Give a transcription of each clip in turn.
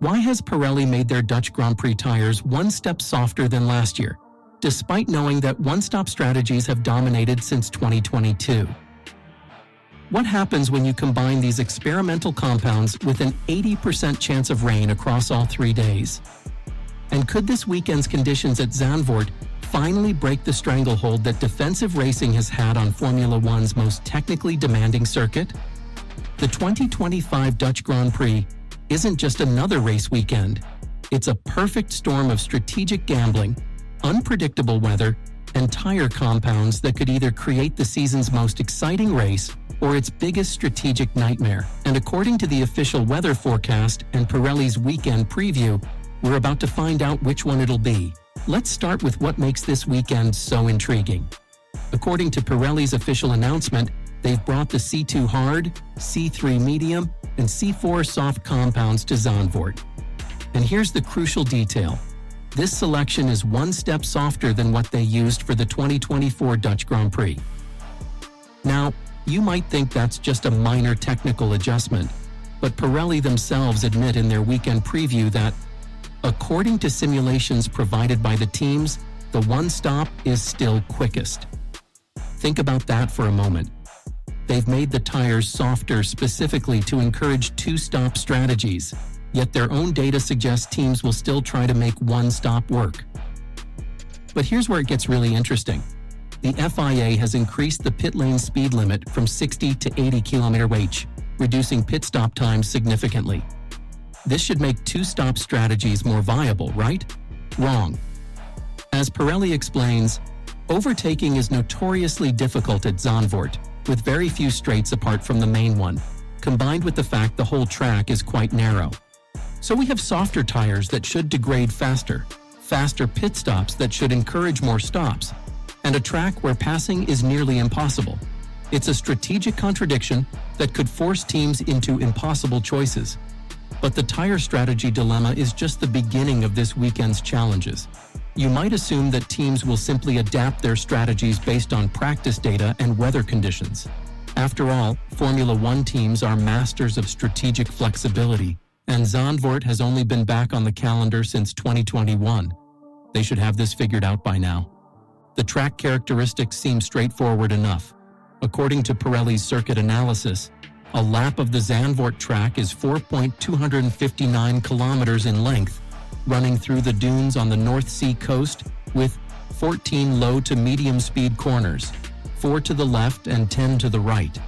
Why has Pirelli made their Dutch Grand Prix tires one step softer than last year, despite knowing that one-stop strategies have dominated since 2022? What happens when you combine these experimental compounds with an 80% chance of rain across all 3 days? And could this weekend's conditions at Zandvoort finally break the stranglehold that defensive racing has had on Formula One's most technically demanding circuit? The 2025 Dutch Grand Prix isn't just another race weekend. It's a perfect storm of strategic gambling, unpredictable weather, and tire compounds that could either create the season's most exciting race or its biggest strategic nightmare. And according to the official weather forecast and Pirelli's weekend preview, we're about to find out which one it'll be. Let's start with what makes this weekend so intriguing. According to Pirelli's official announcement, they've brought the C2 Hard, C3 Medium, and C4 Soft compounds to Zandvoort. And here's the crucial detail. This selection is one step softer than what they used for the 2024 Dutch Grand Prix. Now, you might think that's just a minor technical adjustment, but Pirelli themselves admit in their weekend preview that, according to simulations provided by the teams, the one stop is still quickest. Think about that for a moment. They've made the tires softer specifically to encourage two-stop strategies, yet their own data suggests teams will still try to make one stop work. But here's where it gets really interesting. The FIA has increased the pit lane speed limit from 60 to 80 km/h, reducing pit stop times significantly. This should make two-stop strategies more viable, right? Wrong. As Pirelli explains, overtaking is notoriously difficult at Zandvoort, with very few straights apart from the main one, combined with the fact the whole track is quite narrow. So we have softer tires that should degrade faster pit stops that should encourage more stops, and a track where passing is nearly impossible. It's a strategic contradiction that could force teams into impossible choices. But the tire strategy dilemma is just the beginning of this weekend's challenges. You might assume that teams will simply adapt their strategies based on practice data and weather conditions. After all, Formula One teams are masters of strategic flexibility, and Zandvoort has only been back on the calendar since 2021. They should have this figured out by now. The track characteristics seem straightforward enough. According to Pirelli's circuit analysis, a lap of the Zandvoort track is 4.259 kilometers in length, running through the dunes on the North Sea coast with 14 low to medium speed corners, 4 to the left and 10 to the right.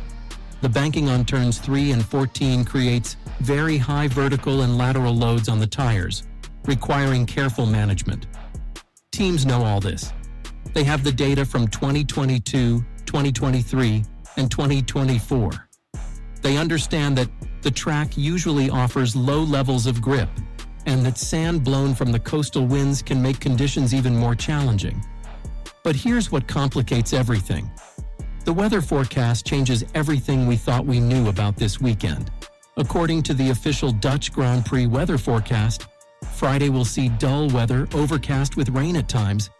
The banking on turns 3 and 14 creates very high vertical and lateral loads on the tires, requiring careful management. Teams know all this. They have the data from 2022, 2023, and 2024. They understand that the track usually offers low levels of grip, and that sand blown from the coastal winds can make conditions even more challenging. But here's what complicates everything. The weather forecast changes everything we thought we knew about this weekend. According to the official Dutch Grand Prix weather forecast, Friday will see dull weather overcast with rain at times,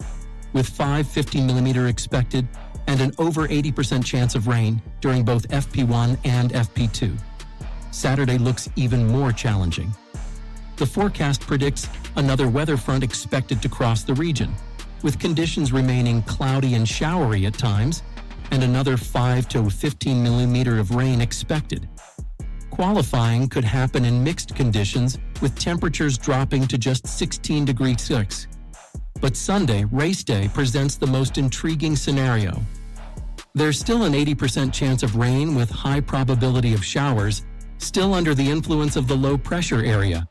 with 550 mm expected and an over 80% chance of rain during both FP1 and FP2. Saturday looks even more challenging. The forecast predicts another weather front expected to cross the region, with conditions remaining cloudy and showery at times, and another 5 to 15 mm of rain expected. Qualifying could happen in mixed conditions, with temperatures dropping to just 16 degrees Celsius. But Sunday, race day, presents the most intriguing scenario. There's still an 80% chance of rain with high probability of showers, still under the influence of the low pressure area,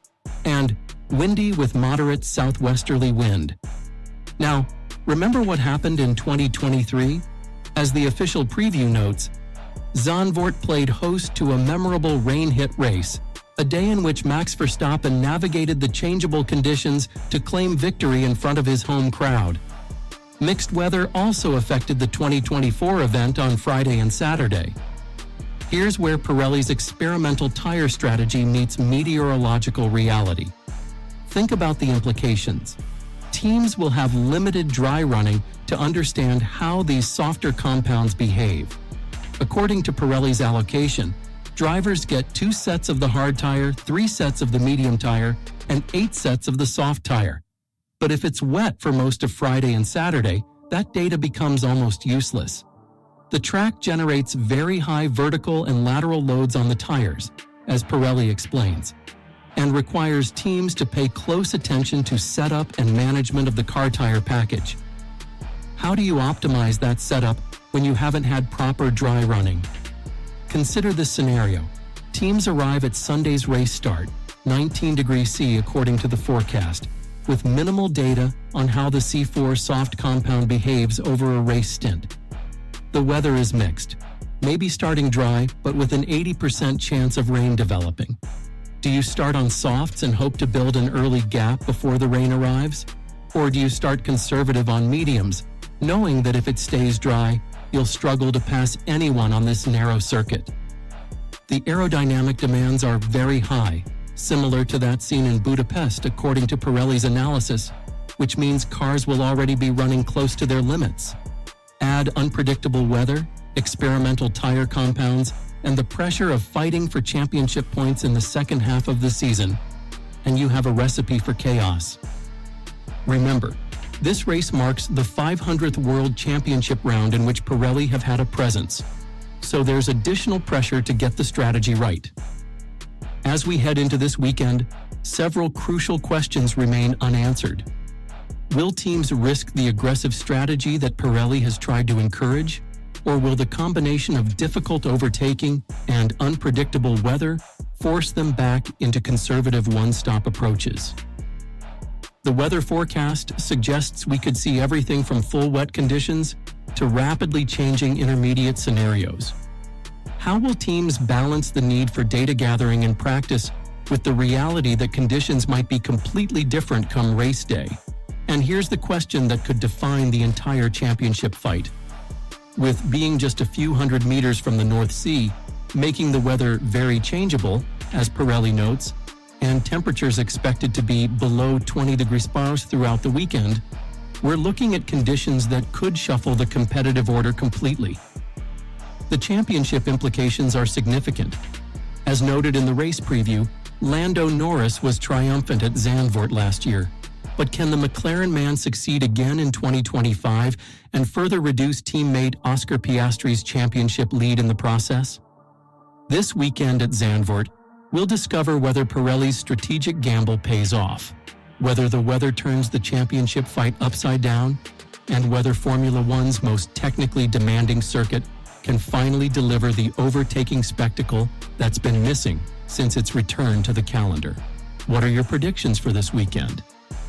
and windy with moderate southwesterly wind. Now, remember what happened in 2023? As the official preview notes, Zandvoort played host to a memorable rain-hit race, a day in which Max Verstappen navigated the changeable conditions to claim victory in front of his home crowd. Mixed weather also affected the 2024 event on Friday and Saturday. Here's where Pirelli's experimental tire strategy meets meteorological reality. Think about the implications. Teams will have limited dry running to understand how these softer compounds behave. According to Pirelli's allocation, Drivers get 2 sets of the hard tire, 3 sets of the medium tire, and 8 sets of the soft tire. But if it's wet for most of Friday and Saturday, that data becomes almost useless. The track generates very high vertical and lateral loads on the tires, as Pirelli explains, and requires teams to pay close attention to setup and management of the car tire package. How do you optimize that setup when you haven't had proper dry running? Consider this scenario. Teams arrive at Sunday's race start, 19 degrees C according to the forecast, with minimal data on how the C4 soft compound behaves over a race stint. The weather is mixed, maybe starting dry, but with an 80% chance of rain developing. Do you start on softs and hope to build an early gap before the rain arrives? Or do you start conservative on mediums, knowing that if it stays dry, you'll struggle to pass anyone on this narrow circuit? The aerodynamic demands are very high, similar to that seen in Budapest according to Pirelli's analysis, which means cars will already be running close to their limits. Add unpredictable weather, experimental tire compounds, and the pressure of fighting for championship points in the second half of the season, and you have a recipe for chaos. Remember, this race marks the 500th World Championship round in which Pirelli have had a presence, so there's additional pressure to get the strategy right. As we head into this weekend, several crucial questions remain unanswered. Will teams risk the aggressive strategy that Pirelli has tried to encourage, or will the combination of difficult overtaking and unpredictable weather force them back into conservative one-stop approaches? The weather forecast suggests we could see everything from full wet conditions to rapidly changing intermediate scenarios. How will teams balance the need for data gathering and practice with the reality that conditions might be completely different come race day? And here's the question that could define the entire championship fight. With being just a few hundred meters from the North Sea, making the weather very changeable, as Pirelli notes, and temperatures expected to be below 20 degrees Celsius throughout the weekend, we're looking at conditions that could shuffle the competitive order completely. The championship implications are significant. As noted in the race preview, Lando Norris was triumphant at Zandvoort last year. But can the McLaren man succeed again in 2025 and further reduce teammate Oscar Piastri's championship lead in the process? This weekend at Zandvoort, we'll discover whether Pirelli's strategic gamble pays off, whether the weather turns the championship fight upside down, and whether Formula One's most technically demanding circuit can finally deliver the overtaking spectacle that's been missing since its return to the calendar. What are your predictions for this weekend?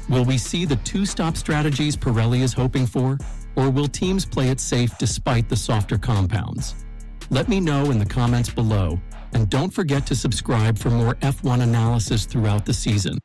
Will we see the two-stop strategies Pirelli is hoping for, or will teams play it safe despite the softer compounds? Let me know in the comments below, and don't forget to subscribe for more F1 analysis throughout the season.